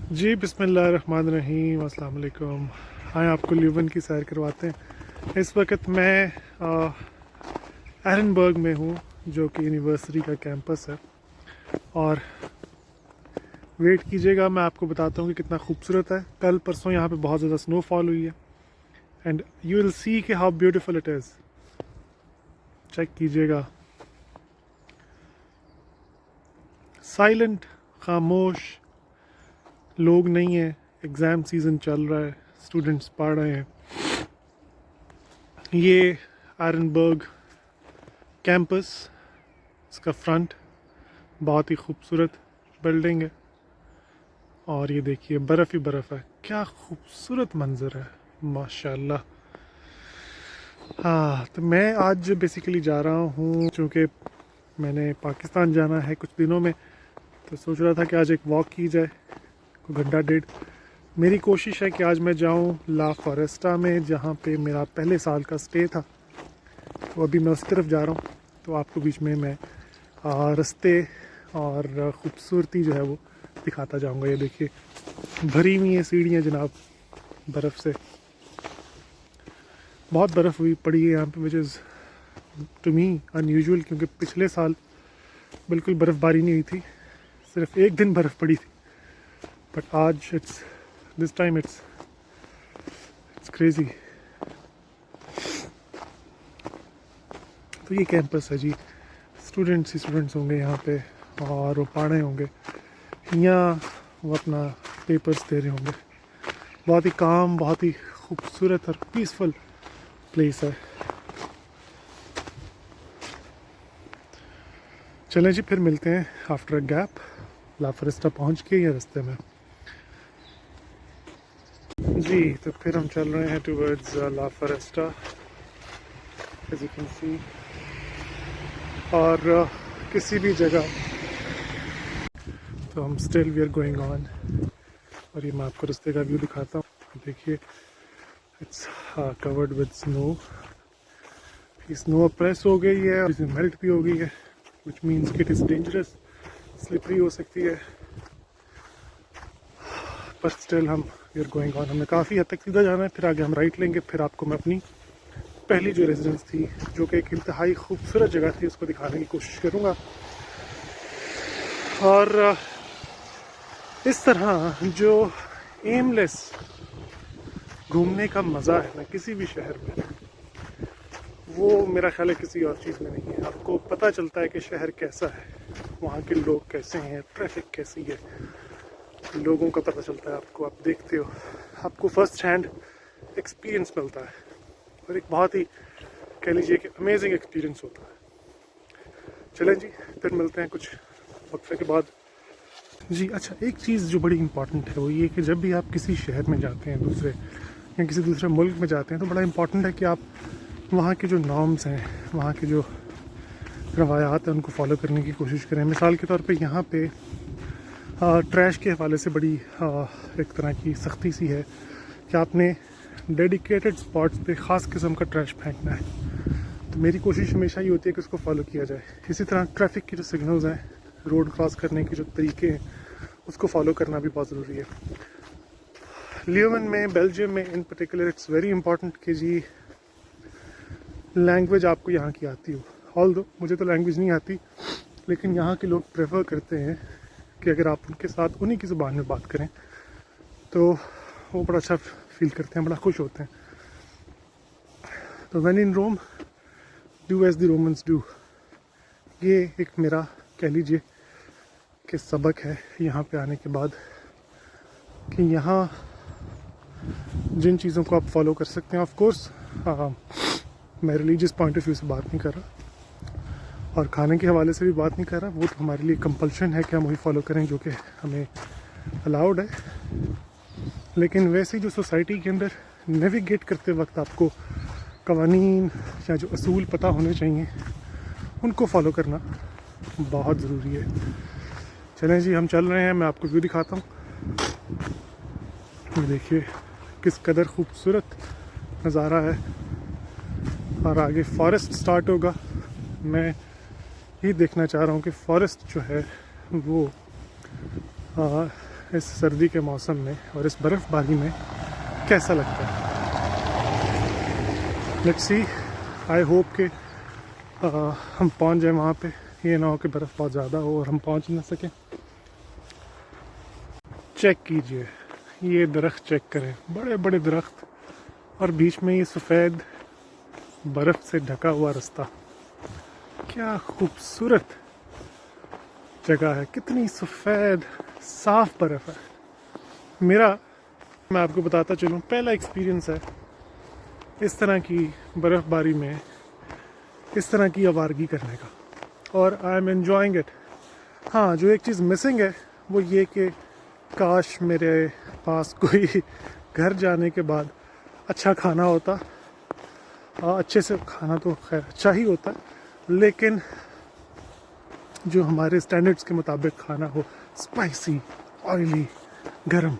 जी बिस्मिल्लाहिर्रहमानिर्रहीम, अस्सलाम वालेकुम। आए आपको ल्यूवन की सैर करवाते हैं। इस वक्त मैं एरनबर्ग में हूँ, जो कि यूनिवर्सिटी का कैंपस है। और वेट कीजिएगा, मैं आपको बताता हूँ कि कितना खूबसूरत है। कल परसों यहाँ पे बहुत ज़्यादा स्नोफॉल हुई है एंड यू विल सी कि how beautiful it is. Check कीजिएगा, साइलेंट, खामोश, लोग नहीं है। एग्ज़ाम सीज़न चल रहा है, स्टूडेंट्स पढ़ रहे हैं। ये एरनबर्ग कैंपस, इसका फ्रंट बहुत ही खूबसूरत बिल्डिंग है। और ये देखिए, बर्फ़ ही बर्फ़ है। क्या खूबसूरत मंज़र है, माशाल्लाह। हाँ, तो मैं आज बेसिकली जा रहा हूँ, चूँकि मैंने पाकिस्तान जाना है कुछ दिनों में, तो सोच रहा था कि आज एक वॉक की जाए, कोई घंटा डेढ़। मेरी कोशिश है कि आज मैं जाऊँ ला फॉरेस्टा में, जहाँ पे मेरा पहले साल का स्टे था। तो अभी मैं उस तरफ जा रहा हूँ, तो आपको बीच में मैं रास्ते और ख़ूबसूरती जो है वो दिखाता जाऊँगा। ये देखिए, भरी हुई है सीढ़ियाँ जनाब बर्फ़ से। बहुत बर्फ़ हुई पड़ी है यहाँ पे, which is to me unusual, क्योंकि पिछले साल बिल्कुल बर्फ़बारी नहीं हुई थी, सिर्फ एक दिन बर्फ़ पड़ी थी। बट आज दिस टाइम इट्स क्रेज़ी। तो ये कैंपस है जी, स्टूडेंट्स ही स्टूडेंट्स होंगे यहाँ पे, और वो पढ़ रहे होंगे या वो अपना पेपर्स दे रहे होंगे। बहुत ही काम, बहुत ही खूबसूरत और पीसफुल प्लेस है। चलें जी, फिर मिलते हैं after a gap La Foresta पहुँच के या रास्ते में। जी, तो फिर हम चल रहे हैं towards La Foresta, as you can see. और किसी भी जगह तो हम still we are going on. और ये मैं आपको रास्ते का व्यू दिखाता हूँ। देखिए, it's covered with snow. Snow press हो गई है, इसमें मेल्ट भी हो गई है, विच मीन्स कि इट इज़ डेंजरस, स्लिपरी हो सकती है। पर स्टिल हम वी आर गोइंग ऑन। हमें काफ़ी हद तक सीधा जाना है, फिर आगे हम राइट लेंगे। फिर आपको मैं अपनी पहली जो रेजिडेंस थी, जो कि एक इंतहाई खूबसूरत जगह थी, उसको दिखाने की कोशिश करूँगा। और इस तरह जो एमलेस घूमने का मज़ा है ना किसी भी शहर में, वो मेरा ख्याल है किसी और चीज़ में नहीं है। आपको पता चलता है कि शहर कैसा है, वहाँ के लोग कैसे हैं, ट्रैफिक कैसी है, लोगों का पता चलता है आपको। आप देखते हो, आपको फर्स्ट हैंड एक्सपीरियंस मिलता है, और एक बहुत ही, कह लीजिए कि अमेजिंग एक्सपीरियंस होता है। चलें जी, फिर मिलते हैं कुछ वक्फे के बाद। जी अच्छा, एक चीज़ जो बड़ी इंपॉर्टेंट है वो ये कि जब भी आप किसी शहर में जाते हैं, दूसरे या किसी दूसरे मुल्क में जाते हैं, तो बड़ा इंपॉर्टेंट है कि आप वहाँ के जो नॉर्म्स हैं, वहाँ के जो रवायात हैं, उनको फॉलो करने की कोशिश करें। मिसाल के तौर पे यहाँ पे ट्रैश के हवाले से बड़ी एक तरह की सख्ती सी है कि आपने डेडिकेटेड स्पॉट्स पे ख़ास किस्म का ट्रैश फेंकना है। तो मेरी कोशिश हमेशा ये होती है कि उसको फॉलो किया जाए। इसी तरह ट्रैफिक की जो सिग्नल्स हैं, रोड क्रॉस करने के जो तरीके हैं, उसको फॉलो करना भी बहुत ज़रूरी है। ल्यूवन में, बेल्जियम में इन पर्टिकुलर, इट्स वेरी इंपॉर्टेंट कि जी लैंग्वेज आपको यहाँ की आती हो। ऑल्दो मुझे तो लैंग्वेज नहीं आती, लेकिन यहाँ के लोग प्रेफर करते हैं कि अगर आप उनके साथ उन्हीं की ज़ुबान में बात करें तो वो बड़ा अच्छा फील करते हैं, बड़ा खुश होते हैं। तो when in Rome do as the Romans do, ये एक मेरा, कह लीजिए कि सबक है यहाँ पे आने के बाद, कि यहाँ जिन चीज़ों को आप फॉलो कर सकते हैं। ऑफ कोर्स मैं रिलीजियस पॉइंट ऑफ व्यू से बात नहीं कर रहा, और खाने के हवाले से भी बात नहीं कर रहा। वो तो हमारे लिए कंपल्शन है कि हम वही फॉलो करें जो कि हमें अलाउड है। लेकिन वैसे ही जो सोसाइटी के अंदर नेविगेट करते वक्त आपको कवानीन या जो असूल पता होने चाहिए, उनको फॉलो करना बहुत ज़रूरी है। चलें जी, हम चल रहे हैं, मैं आपको व्यू दिखाता हूँ। ये देखिए किस कदर खूबसूरत नज़ारा है, और आगे फॉरेस्ट स्टार्ट होगा। मैं ये देखना चाह रहा हूँ कि फॉरेस्ट जो है वो इस सर्दी के मौसम में और इस बर्फ़बारी में कैसा लगता है। लेट्स सी, आई होप कि हम पहुंच जाए वहाँ पे, ये ना हो कि बर्फ़ बहुत ज़्यादा हो और हम पहुंच ना सकें। चेक कीजिए, ये दरख्त चेक करें, बड़े बड़े दरख्त और बीच में ये सफ़ेद बर्फ़ से ढका हुआ रास्ता। क्या खूबसूरत जगह है, कितनी सफ़ेद साफ बर्फ़ है। मैं आपको बताता चलूँ, पहला एक्सपीरियंस है इस तरह की बर्फ़बारी में इस तरह की आवारगी करने का, और आई एम एन्जॉइंग इट। हाँ, जो एक चीज़ मिसिंग है वो ये कि काश मेरे पास कोई घर जाने के बाद अच्छा खाना होता। अच्छे से खाना तो खैर अच्छा ही होता, लेकिन जो हमारे स्टैंडर्ड्स के मुताबिक खाना हो, स्पाइसी, ऑयली, गरम,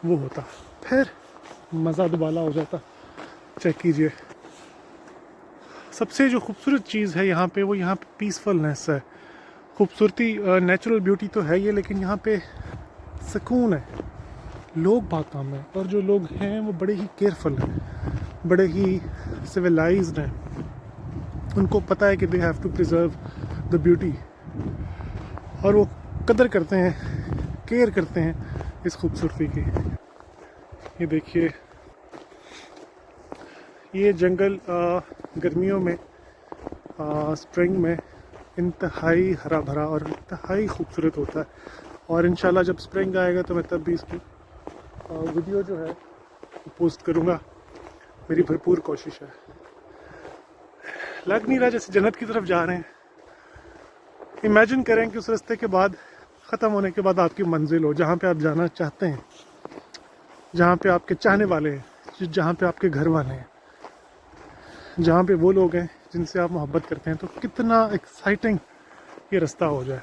वो होता, फिर मज़ा दुबाला हो जाता। चेक कीजिए, सबसे जो खूबसूरत चीज़ है यहाँ पे, वो यहाँ पे पीसफुलनेस है। खूबसूरती, नेचुरल ब्यूटी तो है ये, लेकिन यहाँ पे सुकून है। लोग बहुत कम हैं और जो लोग हैं वो बड़े ही केयरफुल हैं, बड़े ही सिविलाइज्ड हैं। उनको पता है कि they have to preserve the beauty, और वो कदर करते हैं, केयर करते हैं इस खूबसूरती की। ये देखिए, ये जंगल गर्मियों में, स्प्रिंग में इंतहाई हरा भरा और इंतहाई खूबसूरत होता है। और इंशाल्लाह जब स्प्रिंग आएगा तो मैं तब भी इसकी वीडियो जो है पोस्ट करूँगा। मेरी भरपूर कोशिश है। लग नहीं रहा जैसे जन्नत की तरफ जा रहे हैं। इमेजिन करें कि उस रास्ते के बाद, ख़त्म होने के बाद आपकी मंजिल हो, जहाँ पे आप जाना चाहते हैं, जहाँ पे आपके चाहने वाले हैं, जहाँ पे आपके घर वाले हैं, जहाँ पे वो लोग हैं जिनसे आप मोहब्बत करते हैं, तो कितना एक्साइटिंग ये रास्ता हो जाए।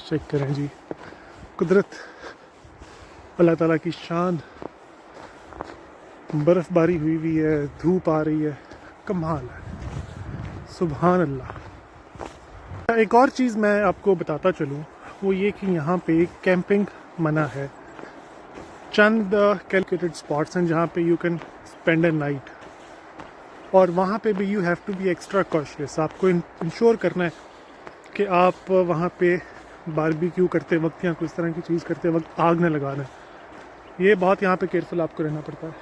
चेक करें जी, कुदरत, अल्लाह ताला की शान। बर्फ़बारी हुई है, धूप आ रही है, कमाल है, सुभान अल्लाह। एक और चीज़ मैं आपको बताता चलूँ, वो ये कि यहाँ पे कैंपिंग मना है। चंद कैलकुलेटेड स्पॉट्स हैं जहाँ पे you can spend a night, और वहाँ पे भी you have to be extra cautious. आपको इंश्योर करना है कि आप वहाँ पे बारबेक्यू करते वक्त या कुछ तरह की चीज़ करते वक्त आग न लगाना। ये बहुत यहाँ पे केयरफुल आपको रहना पड़ता है।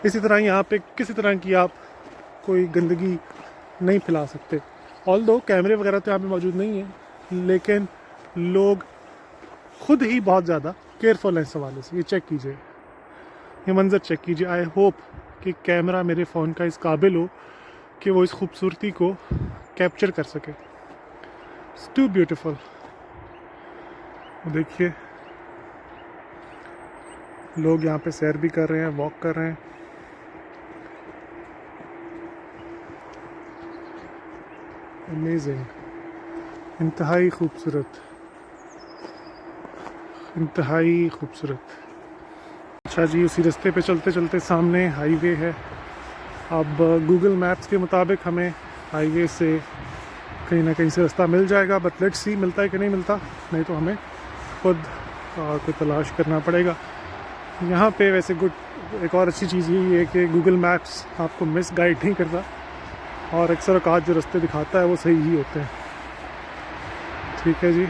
इसी तरह यहाँ पे किसी तरह की आप कोई गंदगी नहीं फैला सकते। ऑल्दो कैमरे वगैरह तो यहाँ पे मौजूद नहीं है, लेकिन लोग खुद ही बहुत ज़्यादा केयरफुल हैं इस हवाले से। ये चेक कीजिए, ये मंज़र चेक कीजिए। आई होप कि कैमरा मेरे फ़ोन का इस काबिल हो कि वो इस खूबसूरती को कैप्चर कर सके। It's too beautiful. देखिए, लोग यहाँ पे सैर भी कर रहे हैं, वॉक कर रहे हैं। अमेजिंग, इंतहाई खूबसूरत, इंतहाई खूबसूरत। अच्छा जी, उसी रास्ते पे चलते चलते सामने हाईवे है। अब गूगल मैप्स के मुताबिक हमें हाईवे से कहीं ना कहीं से रास्ता मिल जाएगा, बट लेट्स सी मिलता है कि नहीं मिलता, नहीं तो हमें खुद कोई तलाश करना पड़ेगा। यहाँ पे वैसे एक और अच्छी चीज़ यही है कि गूगल मैप्स आपको मिस गाइड नहीं करता, और अक्सर औकात जो रास्ते दिखाता है वो सही ही होते हैं। ठीक है जी,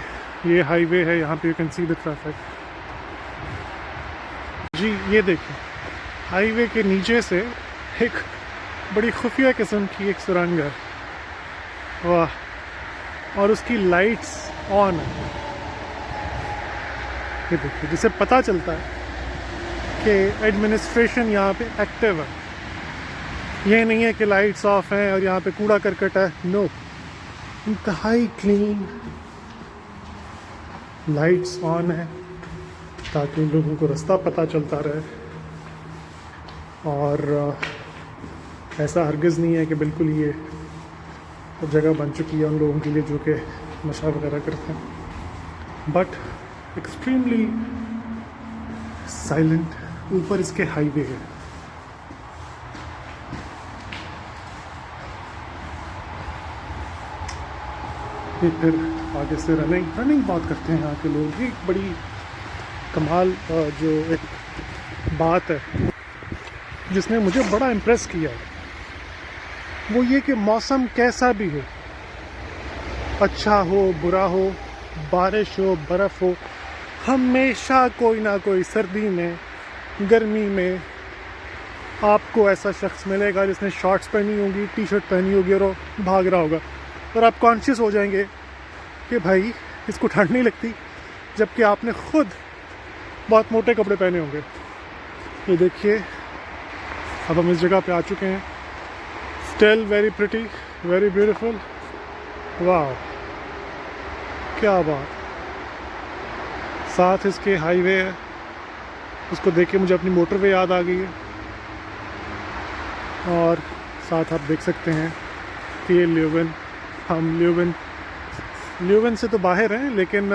ये हाईवे है, यहाँ पे you can see the traffic. जी ये देखें, हाईवे के नीचे से एक बड़ी खुफिया किस्म की एक सुरंग है, वाह, और उसकी लाइट्स ऑन है। ये देखिए, जिससे पता चलता है कि एडमिनिस्ट्रेशन यहाँ पे एक्टिव है। ये नहीं है कि लाइट्स ऑफ हैं और यहाँ पे कूड़ा करकट है, नो, इंतहाई क्लीन, लाइट्स ऑन है ताकि लोगों को रास्ता पता चलता रहे। और ऐसा हरगिज़ नहीं है कि बिल्कुल ये जगह बन चुकी है उन लोगों के लिए जो कि नशा वगैरह करते हैं, बट एक्सट्रीमली साइलेंट। ऊपर इसके हाईवे है। ये फिर आगे से रनिंग बहुत करते हैं यहाँ के लोग। एक बड़ी कमाल जो एक बात है जिसने मुझे बड़ा इम्प्रेस किया है वो ये कि मौसम कैसा भी हो, अच्छा हो बुरा हो, बारिश हो बर्फ़ हो, हमेशा कोई ना कोई सर्दी में गर्मी में आपको ऐसा शख्स मिलेगा जिसने शॉर्ट्स पहनी होगी, टी शर्ट पहनी होगी और वो भाग रहा होगा, और आप कॉन्शियस हो जाएंगे कि भाई इसको ठंड नहीं लगती, जबकि आपने खुद बहुत मोटे कपड़े पहने होंगे। ये देखिए अब हम इस जगह पे आ चुके हैं। Still very pretty, very beautiful, वाह क्या बात। साथ इसके हाईवे है, उसको देख के मुझे अपनी मोटरवे याद आ गई है। और साथ आप देख सकते हैं कि ये ल्यूवन, हम ल्यूवन से तो बाहर हैं लेकिन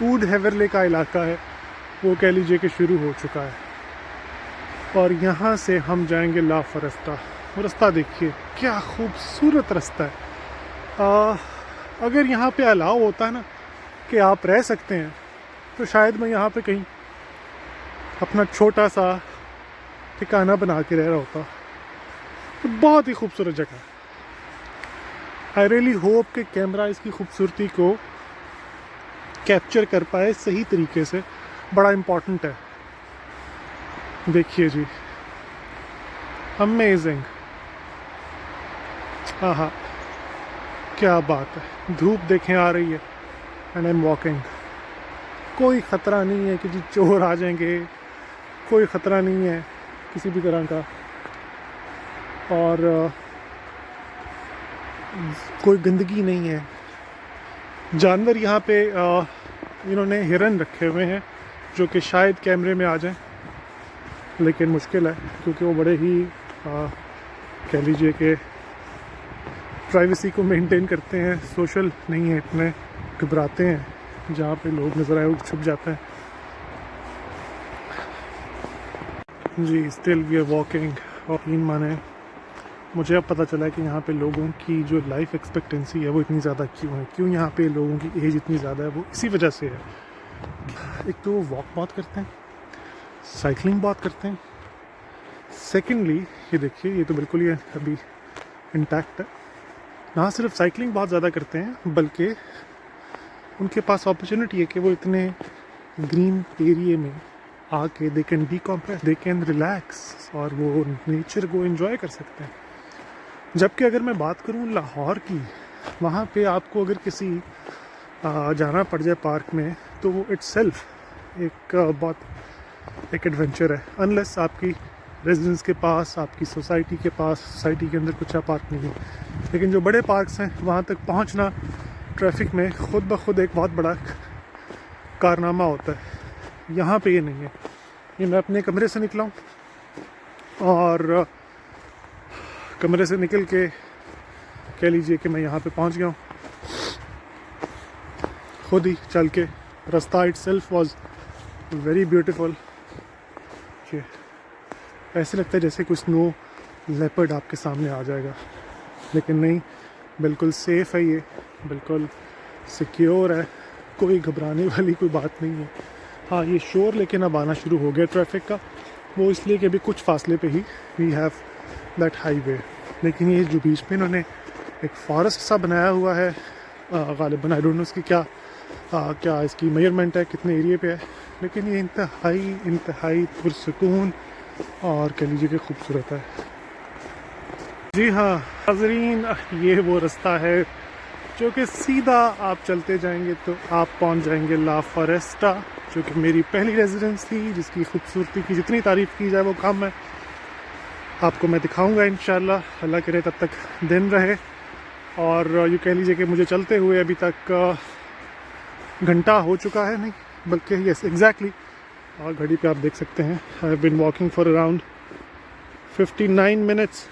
ऊड हेवरले का इलाका है वो कह लीजिए कि शुरू हो चुका है। और यहाँ से हम जाएंगे ला फॉरेस्टा। रास्ता देखिए क्या खूबसूरत रास्ता है। अगर यहाँ पे अलाउ होता है ना कि आप रह सकते हैं तो शायद मैं यहाँ पे कहीं अपना छोटा सा ठिकाना बना के रह रहा होता। तो बहुत ही खूबसूरत जगह है। आई रियली होप कि कैमरा इसकी खूबसूरती को कैप्चर कर पाए सही तरीके से, बड़ा इम्पोर्टेंट है। देखिए जी, अमेजिंग, हाँ क्या बात है। धूप देखें आ रही है एंड आई एम वॉकिंग। कोई ख़तरा नहीं है कि जी चोर आ जाएंगे, कोई ख़तरा नहीं है किसी भी तरह का, और कोई गंदगी नहीं है। जानवर यहाँ पे इन्होंने हिरन रखे हुए हैं जो कि शायद कैमरे में आ जाएं, लेकिन मुश्किल है क्योंकि वो बड़े ही कह लीजिए कि प्राइवेसी को मेंटेन करते हैं, सोशल नहीं है, इतने घबराते हैं जहाँ पे लोग नज़र आए वो छुप जाते हैं। जी स्टिल वी आर वॉकिंग। और यकीन माने मुझे अब पता चला कि यहाँ पे लोगों की जो लाइफ एक्सपेक्टेंसी है वो इतनी ज़्यादा क्यों है, क्यों यहाँ पे लोगों की एज इतनी ज़्यादा है, वो इसी वजह से है। एक तो वो वॉक बहुत करते हैं, साइकिलिंग बहुत करते हैं। सेकेंडली ये देखिए, ये तो बिल्कुल ही अभी इंटैक्ट है। ना सिर्फ साइकिलिंग बहुत ज़्यादा करते हैं बल्कि उनके पास अपॉर्चुनिटी है कि वो इतने ग्रीन एरिया में आके they can decompress, they can relax और वो नेचर को एंजॉय कर सकते हैं। जबकि अगर मैं बात करूँ लाहौर की, वहाँ पे आपको अगर किसी जाना पड़ जाए पार्क में तो वो इट्सेल्फ एक बहुत एक एडवेंचर है। अनलेस आपकी रेजिडेंस के पास, आपकी सोसाइटी के पास, सोसाइटी के अंदर कुछ पार्क नहीं है। लेकिन जो बड़े पार्क्स हैं वहाँ तक पहुँचना ट्रैफिक में खुद ब खुद एक बहुत बड़ा कारनामा होता है। यहाँ पे ये नहीं है। ये मैं अपने कमरे से निकला हूँ और कमरे से निकल के कह लीजिए कि मैं यहाँ पे पहुँच गया हूँ खुद ही चल के। रास्ता इटसेल्फ वाज वेरी ब्यूटीफुल। ऐसे लगता है जैसे कोई स्नो लेपर्ड आपके सामने आ जाएगा, लेकिन नहीं, बिल्कुल सेफ़ है, ये बिल्कुल सिक्योर है, कोई घबराने वाली कोई बात नहीं है। हाँ ये शोर लेकिन अब आना शुरू हो गया ट्रैफिक का, वो इसलिए कि अभी कुछ फासले पे ही वी हैव दैट हाईवे। लेकिन ये जो बीच में इन्होंने एक फॉरेस्ट सा बनाया हुआ है, गालिबन आई डोंट नो इसकी क्या इसकी मेजरमेंट है, कितने एरिया पे है, लेकिन ये इंतहाई पुरसुकून और कह लीजिए कि खूबसूरत है। जी हाँ नाज़रीन, ये वो रास्ता है जो कि सीधा आप चलते जाएंगे तो आप पहुंच जाएंगे ला फॉरेस्टा, जो कि मेरी पहली रेजिडेंस थी, जिसकी खूबसूरती की जितनी तारीफ़ की जाए वो कम है। आपको मैं दिखाऊंगा इंशाल्लाह, अल्लाह करे तब तक दिन रहे। और यूँ कह लीजिए कि मुझे चलते हुए अभी तक घंटा हो चुका है, नहीं बल्कि यस एग्जैक्टली, और घड़ी पे आप देख सकते हैं I have been walking for around 59 minutes,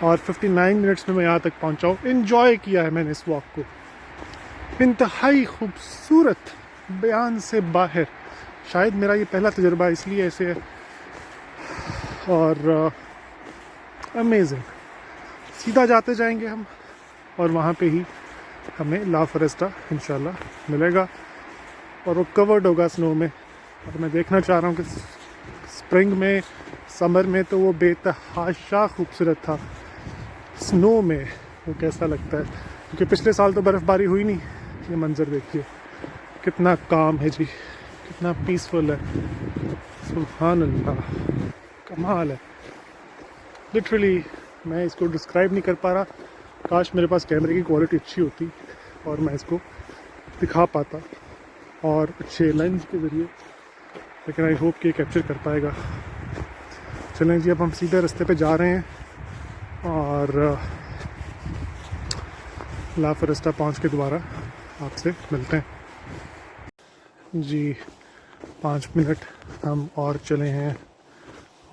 और 59 मिनट्स में मैं यहाँ तक पहुँचा हूँ। इन्जॉय किया है मैंने इस वॉक को, इंतहाई खूबसूरत, बयान से बाहर। शायद मेरा ये पहला तजुर्बा इसलिए ऐसे है, और अमेजिंग। सीधा जाते जाएंगे हम और वहाँ पे ही हमें ला फोरेस्टा इंशाल्लाह मिलेगा और वो कवर्ड होगा स्नो में। और मैं देखना चाह रहा हूँ कि स्प्रिंग में, समर में तो वो बेतहाशा खूबसूरत था, स्नो में वो कैसा लगता है, क्योंकि पिछले साल तो बर्फ़बारी हुई नहीं। ये मंज़र देखिए कितना काम है जी, कितना पीसफुल है, सुभान अल्लाह, कमाल है। लिटरली मैं इसको डिस्क्राइब नहीं कर पा रहा। काश मेरे पास कैमरे की क्वालिटी अच्छी होती और मैं इसको दिखा पाता और अच्छे लेंस के ज़रिए, लेकिन आई होप कि कैप्चर कर पाएगा। चलें जी, अब हम सीधे रास्ते पे जा रहे हैं और ला फोरेस्टा पहुँच के दोबारा आपसे मिलते हैं जी। 5 मिनट हम और चले हैं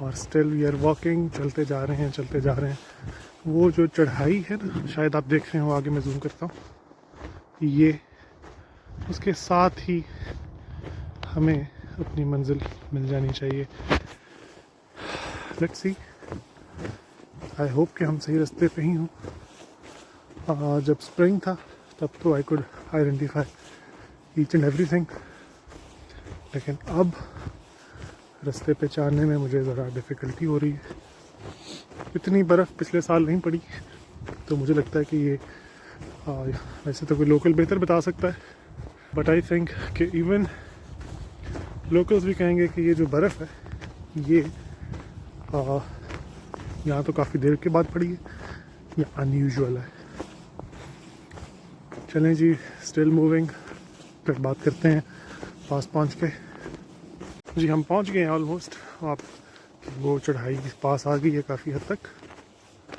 और स्टिल वी आर वॉकिंग, चलते जा रहे हैं। वो जो चढ़ाई है ना, शायद आप देख रहे हो, आगे मैं जूम करता हूँ, ये उसके साथ ही हमें अपनी मंजिल मिल जानी चाहिए। लेट्स सी, आई होप कि हम सही रास्ते पे ही हों। जब स्प्रिंग था तब तो I could identify each and everything, लेकिन अब रास्ते पे चढ़ने में मुझे ज़रा डिफ़िकल्टी हो रही है। इतनी बर्फ़ पिछले साल नहीं पड़ी, तो मुझे लगता है कि ये वैसे तो कोई लोकल बेहतर बता सकता है, बट आई थिंक कि इवन लोकल्स भी कहेंगे कि ये जो बर्फ़ है ये यहाँ तो काफ़ी देर के बाद पड़ी है, ये अनयूजुअल है। चलें जी, स्टिल मूविंग, फिर बात करते हैं पास पहुँच के। जी हम पहुँच गए हैं ऑलमोस्ट, आप वो चढ़ाई पास आ गई है काफ़ी हद तक।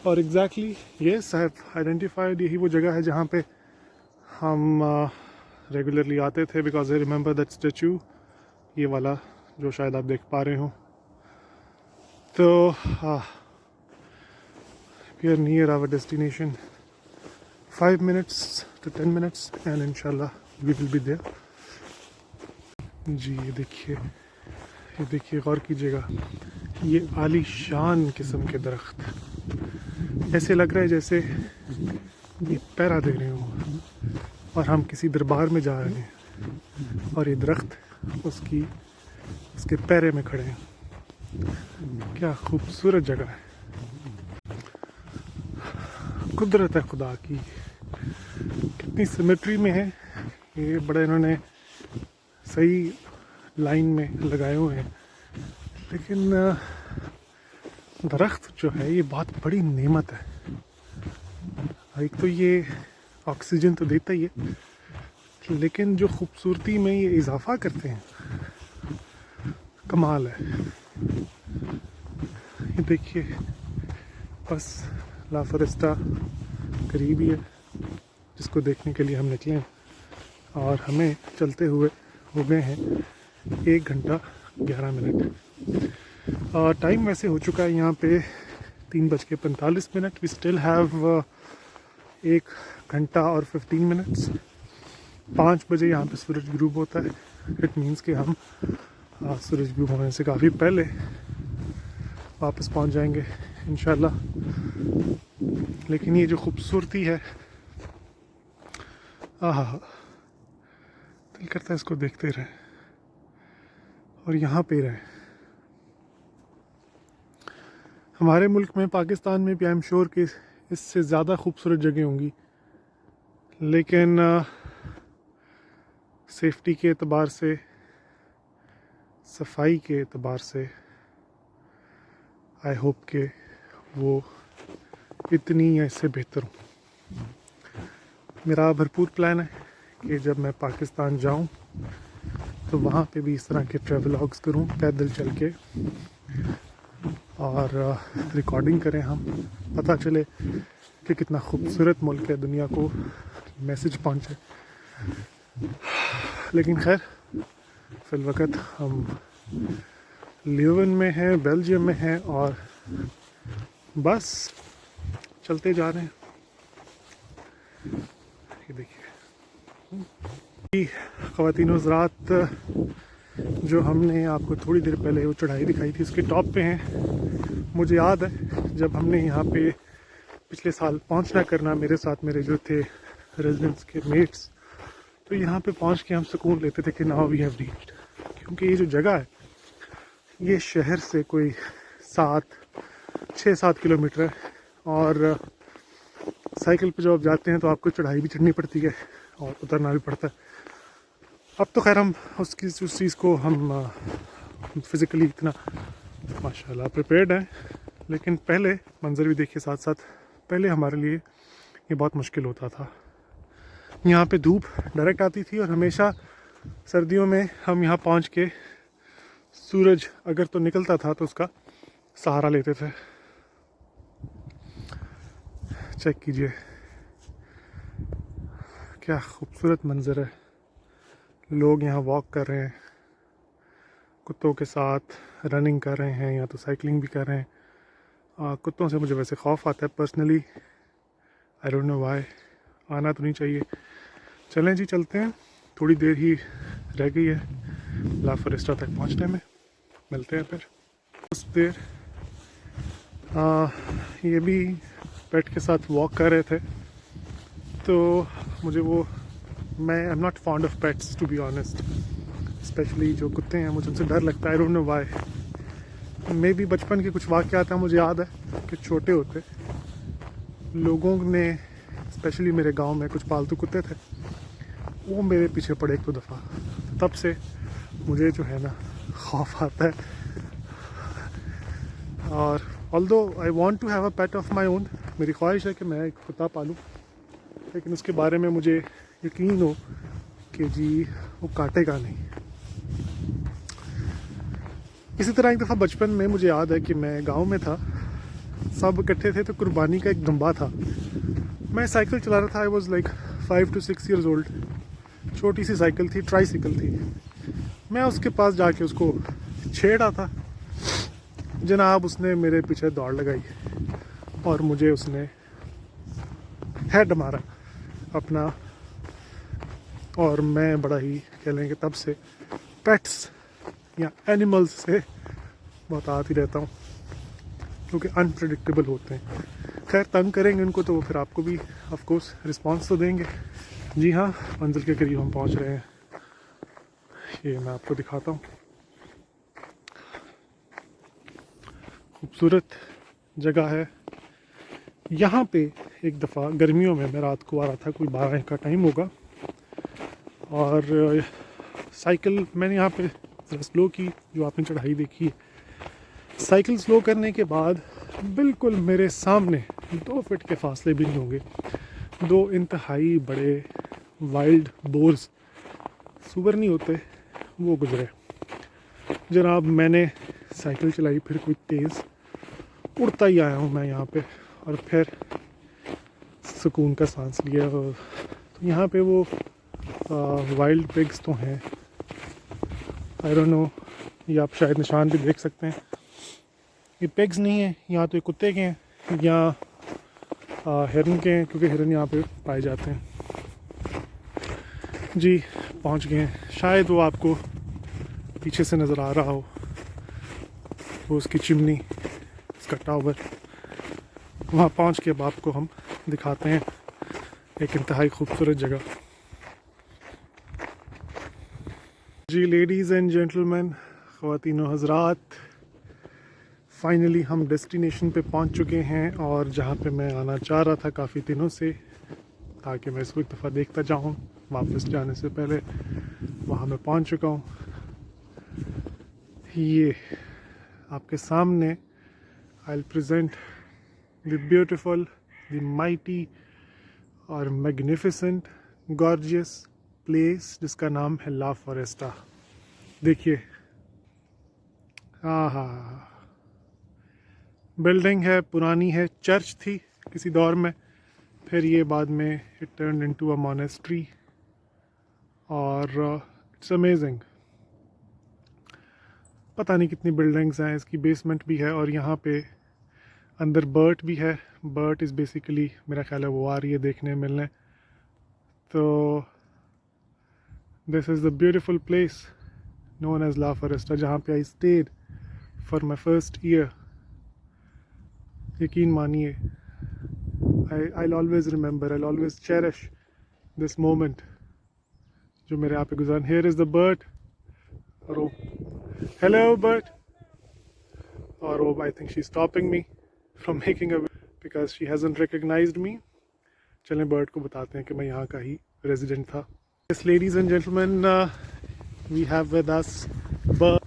और exactly yes, I have identified, यही वो जगह है जहाँ पे हम रेगुलरली आते थे, because I remember that statue, ये वाला जो शायद आप देख पा रहे हो। तो we are near our destination, 5 minutes to 10 minutes and इंशाल्लाह वी विल बी देयर। जी ये देखिए गौर कीजिएगा, ये आलीशान किस्म के दरख्त, ऐसे लग रहा है जैसे ये पहरा दे रहे हो और हम किसी दरबार में जा रहे हैं और ये दरख्त उसके पैरे में खड़े हैं। क्या खूबसूरत जगह है, कुदरत है खुदा की, कितनी सिमेट्री में है। ये बड़े इन्होंने सही लाइन में लगाए हुए हैं, लेकिन दरख्त जो है ये बहुत बड़ी नेमत है। एक तो ये ऑक्सीजन तो देता ही है, लेकिन जो खूबसूरती में ये इजाफा करते हैं, कमाल है। ये देखिए, बस ला फोरेस्टा करीब ही है, जिसको देखने के लिए हम निकले हैं और हमें चलते हुए हो गए हैं 1 घंटा 11 मिनट। टाइम वैसे हो चुका है यहाँ पे 3:45। वी स्टिल हैव 1 घंटा और 15 मिनट्स। 5 बजे यहाँ पे सूरज ग्रूब होता है। इट मीन्स कि हम सूरज ग्रूब होने से काफ़ी पहले वापस पहुँच जाएंगे इंशाल्लाह। लेकिन ये जो खूबसूरती है, दिल करता है इसको देखते रहें और यहाँ पे रहें। हमारे मुल्क में, पाकिस्तान में भी आई एम श्योर कि इससे ज़्यादा खूबसूरत जगह होंगी, लेकिन सेफ्टी के एतबार से, सफाई के एतबार से आई होप के वो इतनी या इससे बेहतर हो। मेरा भरपूर प्लान है कि जब मैं पाकिस्तान जाऊं तो वहाँ पे भी इस तरह के ट्रैवलॉग्स करूं, पैदल चल के, और रिकॉर्डिंग करें, हम पता चले कि कितना खूबसूरत मुल्क है, दुनिया को मैसेज पहुँचे। लेकिन खैर फिलवक़्त हम ल्यूवन में हैं, बेल्जियम में हैं, और बस चलते जा रहे हैं। ये देखिए ख़वातीन हज़रात, जो हमने आपको थोड़ी देर पहले वो चढ़ाई दिखाई थी, उसके टॉप पे हैं। मुझे याद है जब हमने यहाँ पे पिछले साल पहुँचना करना, मेरे साथ मेरे जो थे रेजिडेंट्स के मेट्स। तो यहाँ पे पहुँच के हम सुकून लेते थे कि नाउ वी हैव रीच्ड। क्योंकि ये जो जगह है ये शहर से कोई 6-7 किलोमीटर है, और साइकिल पे जब आप जाते हैं तो आपको चढ़ाई भी चढ़नी पड़ती है और उतरना भी पड़ता है। अब तो खैर हम उस चीज़ को हम फिज़िकली इतना माशाल्लाह प्रिपेयर्ड हैं, लेकिन पहले मंज़र भी देखिए साथ साथ। पहले हमारे लिए ये बहुत मुश्किल होता था। यहाँ पे धूप डायरेक्ट आती थी और हमेशा सर्दियों में हम यहाँ पहुँच के सूरज अगर तो निकलता था तो उसका सहारा लेते थे। चेक कीजिए क्या खूबसूरत मंज़र है। लोग यहाँ वॉक कर रहे हैं, कुत्तों के साथ रनिंग कर रहे हैं या तो साइकिलिंग भी कर रहे हैं। कुत्तों से मुझे वैसे खौफ आता है personally, I don't know why. आना तो नहीं चाहिए। चलें जी, चलते हैं, थोड़ी देर ही रह गई है ला फोरेस्टा तक पहुँचने में। मिलते हैं फिर उस देर। ये भी पेट के साथ वॉक कर रहे थे, तो मुझे मैं I am not fond of pets to be honest, especially जो कुत्ते हैं मुझे उनसे डर लगता है। I don't know why. Maybe बचपन के कुछ वाक़यात हैं। मुझे याद है कि छोटे होते लोगों ने, स्पेशली मेरे गांव में कुछ पालतू कुत्ते थे, वो मेरे पीछे पड़े एक दो दफ़ा। तब से मुझे जो है ना खौफ आता है। और although I want to have a pet of my own, मेरी ख्वाहिश है कि मैं एक कुत्ता पालूँ, लेकिन उसके बारे में मुझे यकीन हो कि जी वो काटेगा नहीं। इसी तरह एक दफ़ा बचपन में मुझे याद है कि मैं गांव में था, सब इकट्ठे थे, तो कुर्बानी का एक गंबा था। मैं साइकिल चला रहा था, I was like 5 to 6 years old. छोटी सी साइकिल थी, ट्राईसाइकिल थी। मैं उसके पास जाके उसको छेड़ा था, जनाब उसने मेरे पीछे दौड़ लगाई और मुझे उसने हेड मारा अपना। और मैं बड़ा ही कह लेंगे तब से पेट्स या एनिमल्स से बहुत आती रहता हूँ, क्योंकि अनप्रेडिक्टेबल होते हैं। खैर तंग करेंगे उनको तो वो फिर आपको भी ऑफ कोर्स रिस्पॉन्स तो देंगे। जी हाँ, मंजिल के करीब हम पहुँच रहे हैं। ये मैं आपको दिखाता हूँ, खूबसूरत जगह है। यहाँ पे एक दफ़ा गर्मियों में मैं रात को आ रहा था, कोई 12 का टाइम होगा, और साइकिल मैंने यहाँ पे ज़रा स्लो की, जो आपने चढ़ाई देखी है। साइकिल स्लो करने के बाद बिल्कुल मेरे सामने 2 फीट के फासले भी नहीं होंगे, 2 इंतहाई बड़े वाइल्ड बोर्स, सुअर नहीं होते, वो गुजरे। जनाब मैंने साइकिल चलाई, फिर कोई तेज़ उड़ता ही आया हूँ मैं यहाँ पे, और फिर सुकून का सांस लिया। तो यहाँ पे वो वाइल्ड पिग्स तो हैं, आई डोंट नो, ये आप शायद निशान भी देख सकते हैं। ये पिग्स नहीं है, यहाँ तो ये कुत्ते के हैं या हिरन के हैं, क्योंकि हिरन यहाँ पे पाए जाते हैं। जी पहुँच गए हैं, शायद वो आपको पीछे से नज़र आ रहा हो, वो उसकी चिमनी, उसका टावर। वहाँ पहुँच के अब आपको हम दिखाते हैं एक इंतहाई खूबसूरत जगह। जी लेडीज़ एंड जेंटलमैन, ख़वातीन हज़रात, फाइनली हम डेस्टिनेशन पे पहुंच चुके हैं, और जहां पे मैं आना चाह रहा था काफ़ी दिनों से, ताकि मैं इसको एक दफ़ा देखता जाऊं वापस जाने से पहले, वहां मैं पहुंच चुका हूं। ये आपके सामने I will present the beautiful, the mighty और मैग्निफिसेंट गॉर्जियस प्लेस, जिसका नाम है ला फोरेस्टा। देखिए, हाँ हाँ, बिल्डिंग है, पुरानी है, चर्च थी किसी दौर में, फिर ये बाद में it turn into a monastery, और इट्स अमेजिंग। पता नहीं कितनी बिल्डिंग्स हैं, इसकी बेसमेंट भी है, और यहाँ पे अंदर बर्ट भी है। बर्ट इज़ बेसिकली, मेरा ख्याल है वो आ रही है देखने मिलने। तो this is the beautiful place known as La Foresta, जहाँ पे I stayed for my first year. यकीन मानिए, I'll always remember, I'll always cherish this moment जो मेरे यहाँ पे गुजर. Here is the Bert. और वो, hello Bert. और वो, I think she's stopping me from making a because she hasn't recognized me. चलें बर्ड को बताते हैं कि मैं यहाँ का ही resident था. Yes, ladies and gentlemen, we have with us Bert.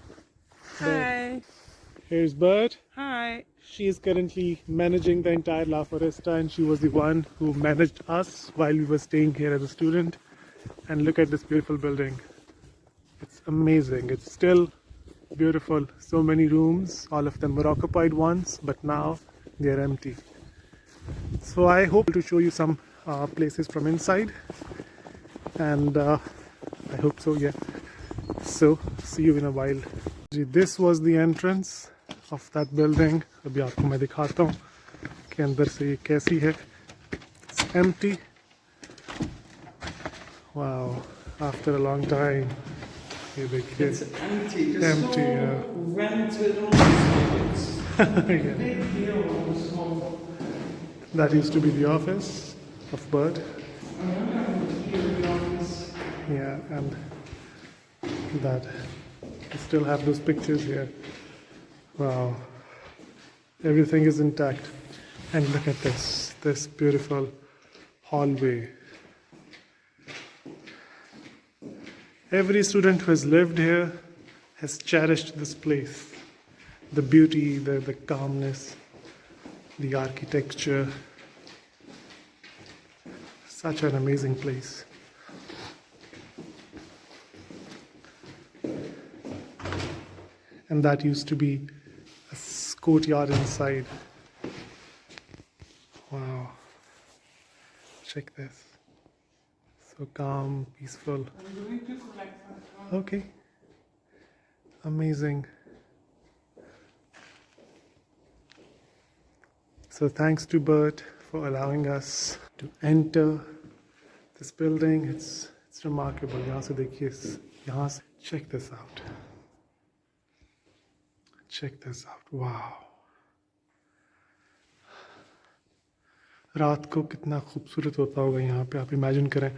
Hi. Here's Bert. Hi. She is currently managing the entire La Foresta, and she was the one who managed us while we were staying here as a student. And look at this beautiful building. It's amazing. It's still beautiful. So many rooms, all of them were occupied once, but now they are empty. So I hope to show you some places from inside, and I hope so, yeah. So see you in a while. This was the entrance of that building. अभी आपको मैं दिखाता हूँ कि अंदर से ये कैसी है. It's empty. Wow, after a long time. ये देखिए. It's empty. It's Empty, so yeah. rented almost. It's Yeah. a big deal almost. So That used to be the office of Bert. I remember here in the office. Yeah, and that we still have those pictures here. Wow, everything is intact. And look at this beautiful hallway. Every student who has lived here has cherished this place. The beauty, the calmness, the architecture. Such an amazing place. And that used to be a courtyard inside. Wow. Check this. So calm, peaceful. I'm going to collect my phone. Okay. Amazing. So thanks to Bert for allowing us to enter this building. It's remarkable. यहाँ से देखिए, यहाँ से check this out. Check this out. Wow. रात को कितना खूबसूरत होता होगा यहाँ पे. आप इमेजिन करें,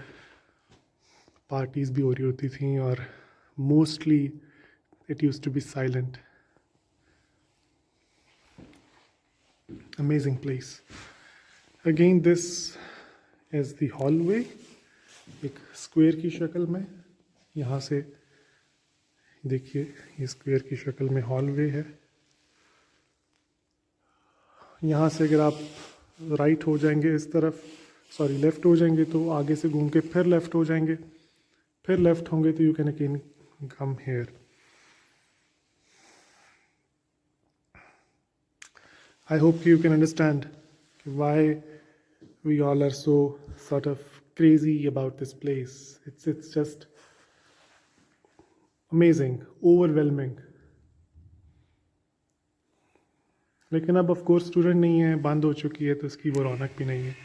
पार्टीज भी हो रही होती थी और mostly it used to be silent. Amazing place. Again, this is the hallway. एक स्क्वायर की शक्ल में. यहाँ से देखिए, ये स्क्वायर की शक्ल में हॉलवे है. यहाँ से अगर आप राइट हो जाएंगे इस तरफ, सॉरी लेफ्ट हो जाएंगे तो आगे से घूम के फिर लेफ्ट हो जाएंगे, फिर लेफ्ट होंगे तो you can again come here. I hope you can understand why we all are so sort of crazy about this place. It's just amazing, overwhelming. लेकिन अब ऑफ कोर्स स्टूडेंट नहीं है, बंद हो चुकी है, तो इसकी वो रौनक भी नहीं है.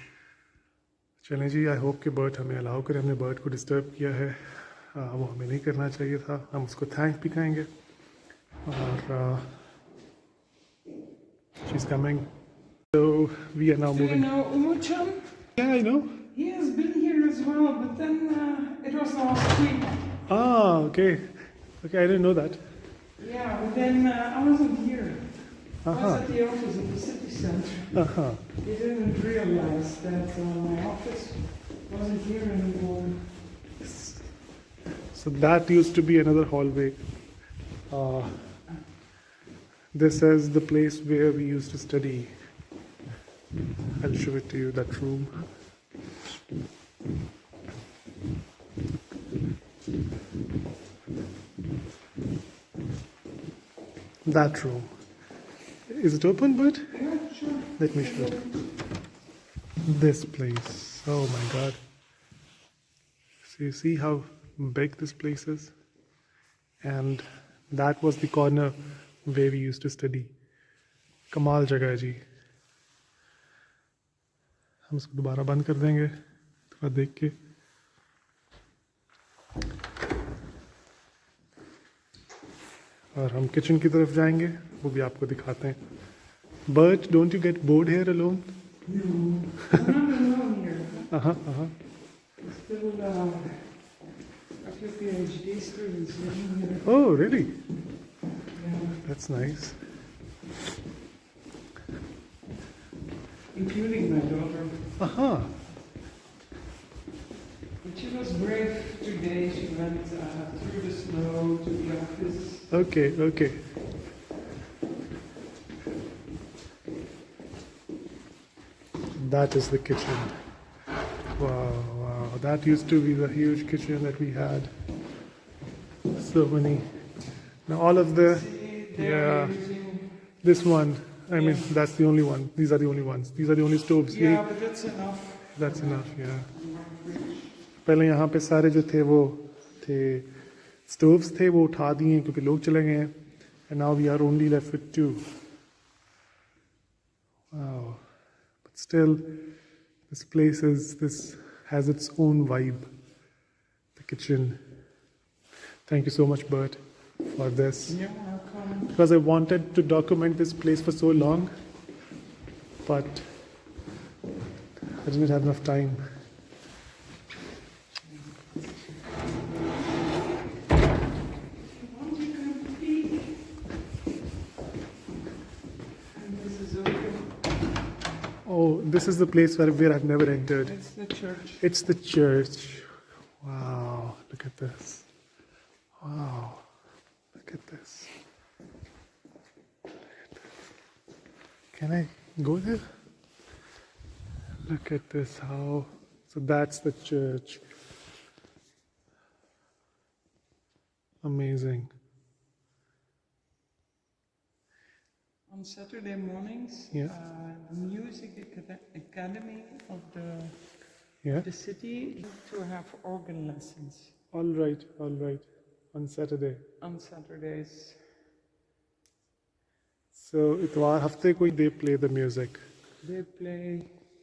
चलें जी, आई होप कि बर्ट हमें अलाउ करे. हमने बर्ट को डिस्टर्ब किया है, वो हमें नहीं करना चाहिए था. हम उसको थैंक भी कहेंगे. और she's coming. So we are now Do you moving. know Umuchan? Yeah, I know. He has been here as well, but then it was last week. Ah, okay. Okay, I didn't know that. Yeah, but then I wasn't here. I was Uh-huh. at the office at the city center. Uh-huh. He didn't realize that my office wasn't here anymore. So that used to be another hallway. This is the place where we used to study. I'll show it to you, that room. That room. Is it open, bud? Yeah, sure. Let me show it. This place. Oh my God. So you see how big this place is? And that was the corner where we used to study. कमाल जगह है जी. हम इसको दोबारा बंद कर देंगे थोड़ा देख के. और हम किचन की तरफ जाएंगे, वो भी आपको दिखाते हैं. Bert, don't you get bored here alone? No, I'm not alone here. Uh-huh. Still a few PhD students living here. Oh, really? Yeah. That's nice. Including my daughter. Aha. But she was brave today. She went through the snow to the office. Okay, okay. That is the kitchen. Wow, wow. That used to be the huge kitchen that we had. So many. Now all of the, See, they're yeah, using, this one. I mean, that's the only one. These are the only ones. These are the only stoves. yeah, but that's enough. That's enough, yeah. पहले यहाँ पे सारे जो थे वो थे stoves थे वो उठा दिए क्योंकि लोग चले गए हैं. And now we are only left with 2. Wow. But still, this has its own vibe. The kitchen. Thank you so much, Bert, for this. You're welcome. Because I wanted to document this place for so long, but I didn't have enough time. Won't you come peek? And this is open. Oh, this is the place where I've never entered. It's the church. It's the church. Wow, look at this. Wow, look at this. Can I go there? Look at this, how. So that's the church. Amazing. On Saturday mornings, Yeah. the music academy of Yeah? the city to have organ lessons All right, all right. On Saturday. on Saturdays. So, itwar hafte ko they play the music. They play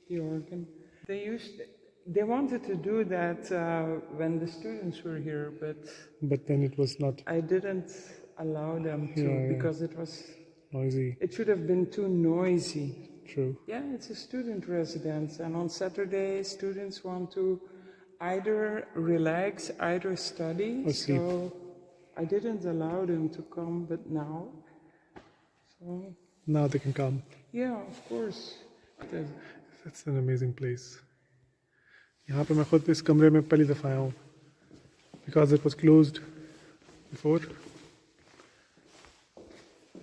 the organ. They wanted to do that when the students were here, but But then it was not I didn't allow them to Yeah, yeah. because it noisy. should have been too noisy. True. Yeah, it's a student residence, and on Saturday, students want to either relax, either study. Or sleep. So I didn't allow them to come, but now. So, Now they can come. yeah, of course. That's an amazing place. यहाँ पे मैं खुद इस कमरे में पहली दफ़ा आया हूँ. Because it was closed before.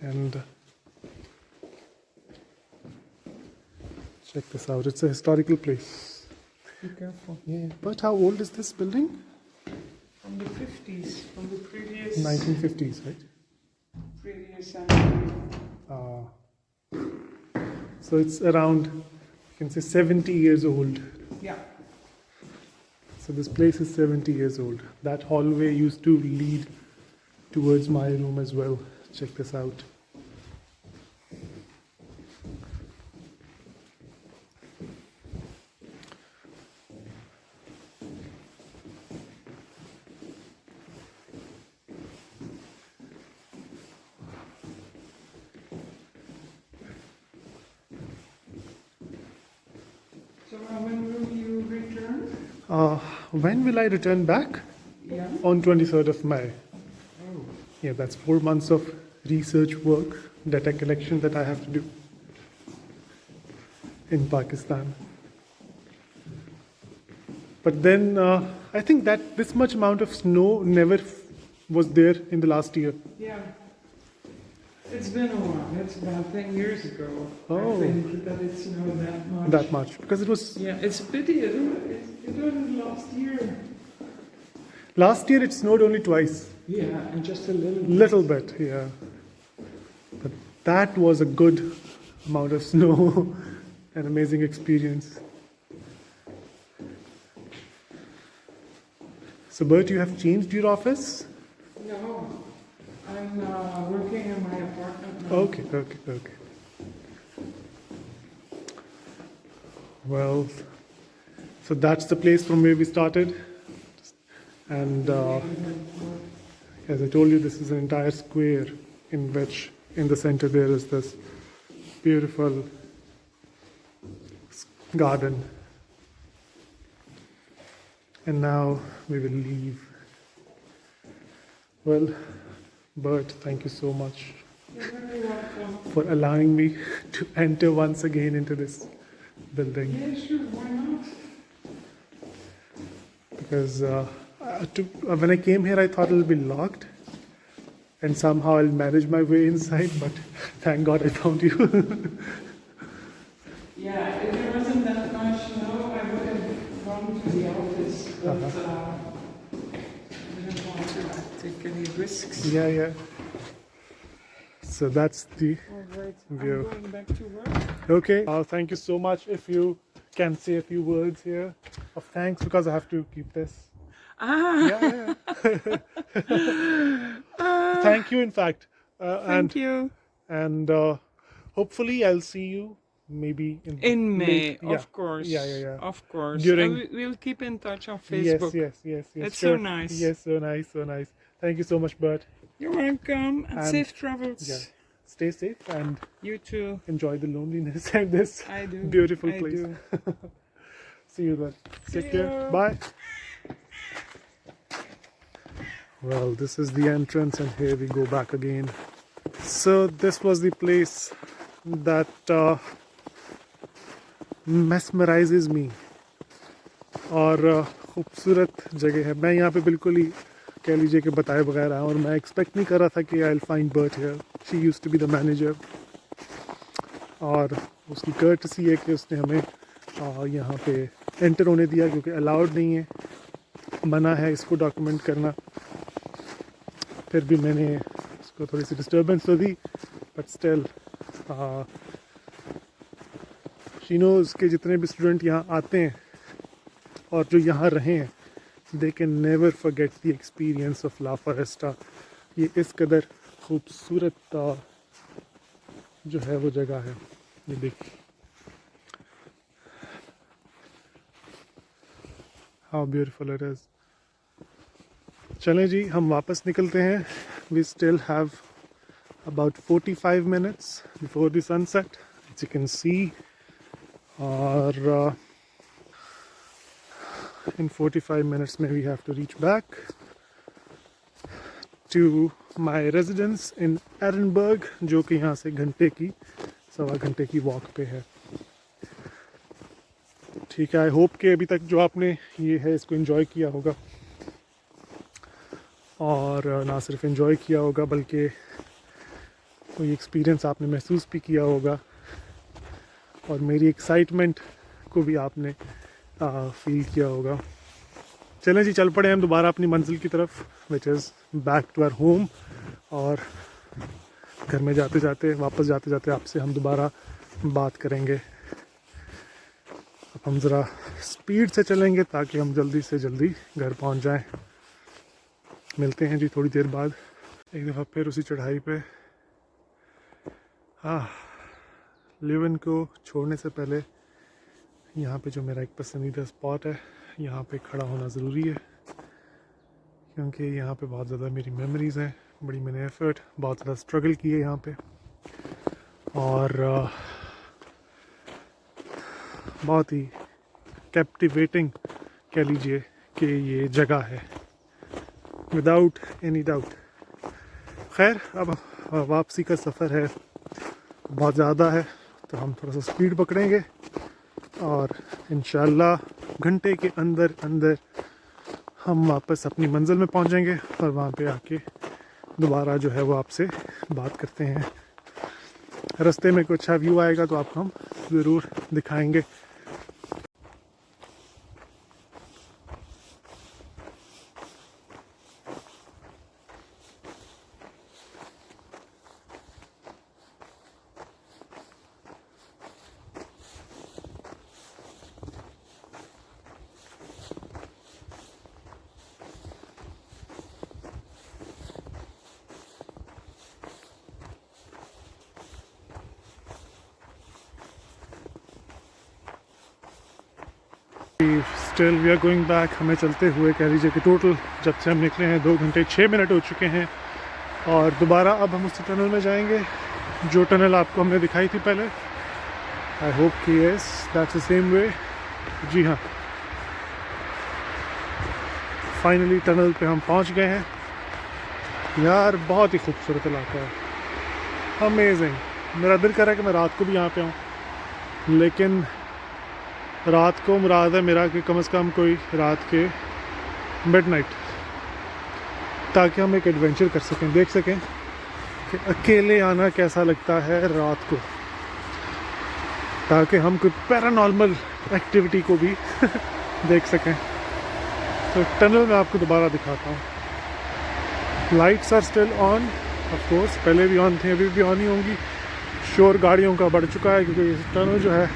And check this out. It's a historical place. Be careful. Yeah. But how old is this building? From the 50s, from the previous 1950s, right? century. So it's around, you can say 70 years old. Yeah. So this place is 70 years old. That hallway used to lead towards my room as well. Check this out. So when will you return? When will I return back? Yeah. On 23rd of May. Oh. Yeah, that's 4 months of research work, data collection that I have to do in Pakistan. But then I think that this much amount of snow never was there in the last year. Yeah. It's been a while. It's about 10 years ago. Oh. I think that it snowed that much. That much. Because it was, Yeah, it's a pity, isn't it? It wasn't last year. last year it snowed only twice. Yeah, and just a little. Little bit, yeah. But that was a good amount of snow. An amazing experience. So Bert, you have changed your office? No, I'm working in my apartment now. Okay. Well, so that's the place from where we started. And as I told you, this is an entire square in which in the center there is this beautiful garden. and now we will leave. Well, Bert, thank you so much You're very welcome. for allowing me to enter once again into this building. Yeah, sure, why not? Because when I came here, I thought it'll be locked, and somehow I'll manage my way inside. But thank God I found you. Yeah, if there wasn't that much snow, I would have gone to the office, but I didn't want to take any risks. Yeah. So that's the All right, view. I'm going back to work. okay. Thank you so much. If you can say a few words here of thanks, because I have to keep this. Yeah. Thank you, in fact. Thank you. And hopefully I'll see you maybe In May, late, yeah. of course. Yeah. Of course. During- We'll keep in touch on Facebook. Yes. It's sure. so nice. Yes, so nice. Thank you so much, Bert. You're welcome, and safe travels. Yeah. Stay safe and You too. enjoy the loneliness and this I do. beautiful I place. do. See you then. Take See care. you. Bye. Well, this is the entrance, and here we go back again. So this was the place that mesmerizes me. और खूबसूरत जगह है. मैं यहाँ पे बिल्कुल ही कह लीजिए कि बताए बगैर आया, और मैं एक्सपेक्ट नहीं कर रहा था कि I will find Bert here. She used to be the manager, और उसकी कर्टसी है कि उसने हमें यहाँ पे एंटर होने दिया, क्योंकि अलाउड नहीं है, मना है इसको डॉक्यूमेंट करना. फिर भी मैंने उसको थोड़ी सी डिस्टर्बेंस तो दी, बट स्टिल शी नोज़ के जितने भी स्टूडेंट यहाँ आते हैं और जो यहाँ रहे हैं, they can never forget the experience of La Foresta. ये इस कदर खूबसूरत जो है वो जगह है. ये देखिए हाउ ब्यूटीफुल इट इज़. चलें जी, हम वापस निकलते हैं. We still have about 45 minutes before the sunset, as you can see. और in 45 minutes में we have to reach back to my residence in Edinburgh, जो कि यहाँ से सवा घंटे की वॉक पे है. ठीक है. आई होप कि अभी तक जो आपने ये है इसको एंजॉय किया होगा, और ना सिर्फ एंजॉय किया होगा बल्कि कोई एक्सपीरियंस आपने महसूस भी किया होगा, और मेरी एक्साइटमेंट को भी आपने फील किया होगा. चलें जी, चल पड़े हम दोबारा अपनी मंजिल की तरफ, which is back to our home. और घर में वापस जाते जाते आपसे हम दोबारा बात करेंगे. अब हम ज़रा स्पीड से चलेंगे ताकि हम जल्दी से जल्दी घर पहुंच जाएं. मिलते हैं जी थोड़ी देर बाद एक दफ़ा फिर उसी चढ़ाई पे. ल्यूवन को छोड़ने से पहले यहाँ पे जो मेरा एक पसंदीदा स्पॉट है, यहाँ पे खड़ा होना ज़रूरी है, क्योंकि यहाँ पे बहुत ज़्यादा मेरी मेमोरीज़ हैं. बड़ी मैंने एफर्ट, बहुत ज़्यादा स्ट्रगल की है यहाँ पे, और बहुत ही कैप्टिवेटिंग कह लीजिए कि ये जगह है, विदाउट एनी डाउट. खैर, अब वापसी का सफ़र है, बहुत ज़्यादा है, तो हम थोड़ा सा स्पीड पकड़ेंगे, और इंशाल्लाह घंटे के अंदर हम वापस अपनी मंजिल में पहुंचेंगे, और वहाँ पे आके दोबारा जो है वो आपसे बात करते हैं. रास्ते में कुछ अच्छा व्यू आएगा तो आपको हम ज़रूर दिखाएंगे. Still we are going back. हमें चलते हुए कह लीजिए कि टोटल जब से हम निकले हैं 2 घंटे 6 मिनट हो चुके हैं, और दोबारा अब हम उसी टनल में जाएंगे जो टनल आपको हमने दिखाई थी पहले. आई होप कि yes that's the same way. जी हाँ, फाइनली टनल पे हम पहुंच गए हैं यार। बहुत ही खूबसूरत इलाका है, अमेजिंग। मेरा दिल कर रहा है कि मैं रात को भी यहाँ पे आऊँ, लेकिन रात को मुराद है मेरा कि कम से कम कोई रात के मिडनाइट, ताकि हम एक एडवेंचर कर सकें, देख सकें कि अकेले आना कैसा लगता है रात को, ताकि हम कोई पैरानॉर्मल एक्टिविटी को भी देख सकें। तो टनल में आपको दोबारा दिखाता हूँ। Lights are still on, of course पहले भी ऑन थी, अभी भी ऑन ही होंगी। शोर गाड़ियों का बढ़ चुका है क्योंकि ये टनल जो है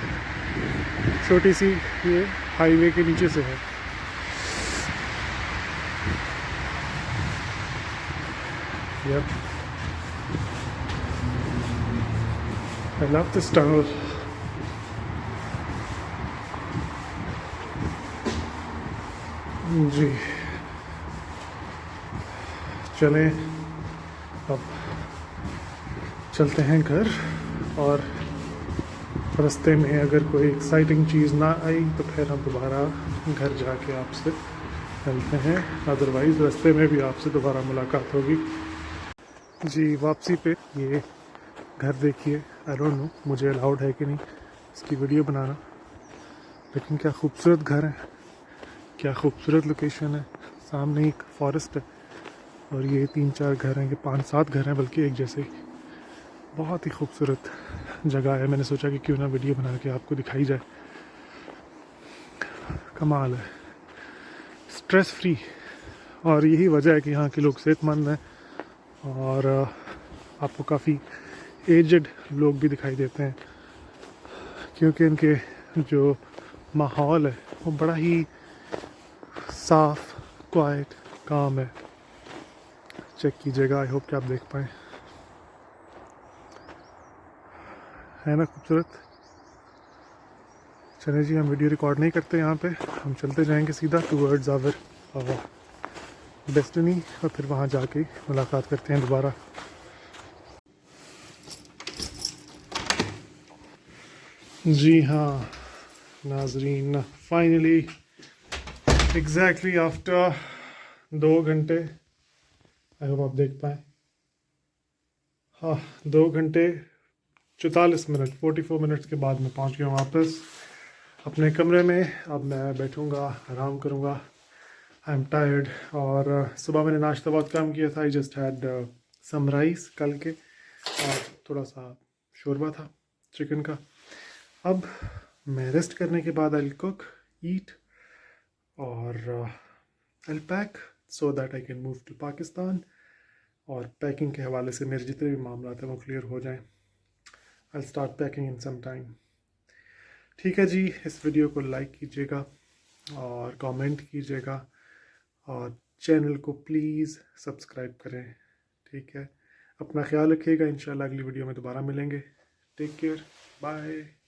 छोटी सी ये हाईवे के नीचे से है। Yep. I love this tunnel. जी चलें अब चलते हैं घर, और रास्ते में अगर कोई एक्साइटिंग चीज़ ना आई तो फिर हम दोबारा घर जाके आपसे मिलते हैं, अदरवाइज़ रास्ते में भी आपसे दोबारा मुलाकात होगी। जी वापसी पे ये घर देखिए। आई डोंट नो मुझे अलाउड है कि नहीं इसकी वीडियो बनाना, लेकिन क्या खूबसूरत घर है, क्या खूबसूरत लोकेशन है। सामने एक फॉरेस्ट है और ये 3-4 घर हैं, कि 5-7 घर हैं बल्कि एक जैसे। बहुत ही खूबसूरत जगह है। मैंने सोचा कि क्यों ना वीडियो बना के आपको दिखाई जाए। कमाल है, स्ट्रेस फ्री, और यही वजह है कि यहाँ के लोग सेहतमंद हैं, और आपको काफ़ी एजड लोग भी दिखाई देते हैं, क्योंकि इनके जो माहौल है वो बड़ा ही साफ, क्वाइट, काम है। चेक कीजिएगा, आई होप कि आप देख पाएँ, है ना खूबसूरत। चलिए जी, हम वीडियो रिकॉर्ड नहीं करते यहाँ पे, हम चलते जाएंगे सीधा टूवर्ड्स आवर डेस्टिनी, और फिर वहाँ जाके मुलाकात करते हैं दोबारा। जी हाँ नाजरीन, फाइनली एग्जैक्टली आफ्टर 2 घंटे, आई होप आप देख पाए, हाँ 2 घंटे 44 मिनट 44 मिनट्स के बाद मैं पहुँच गया हूँ वापस अपने कमरे में। अब मैं बैठूँगा, आराम करूँगा, आई एम टायर्ड। और सुबह मैंने नाश्ता बहुत कम किया था, I just had some rice कल के, और थोड़ा सा शोरबा था चिकन का। अब मैं रेस्ट करने के बाद आई कुक, ईट, और I pack so that I can move to Pakistan. और पैकिंग के हवाले से मेरे जितने भी मामला हैं वो क्लियर हो जाएं। I start packing in some time. ठीक है जी, इस वीडियो को लाइक कीजिएगा और कमेंट कीजिएगा, और चैनल को प्लीज़ सब्सक्राइब करें। ठीक है, अपना ख्याल रखिएगा, इंशाल्लाह अगली वीडियो में दोबारा मिलेंगे। Take care, bye.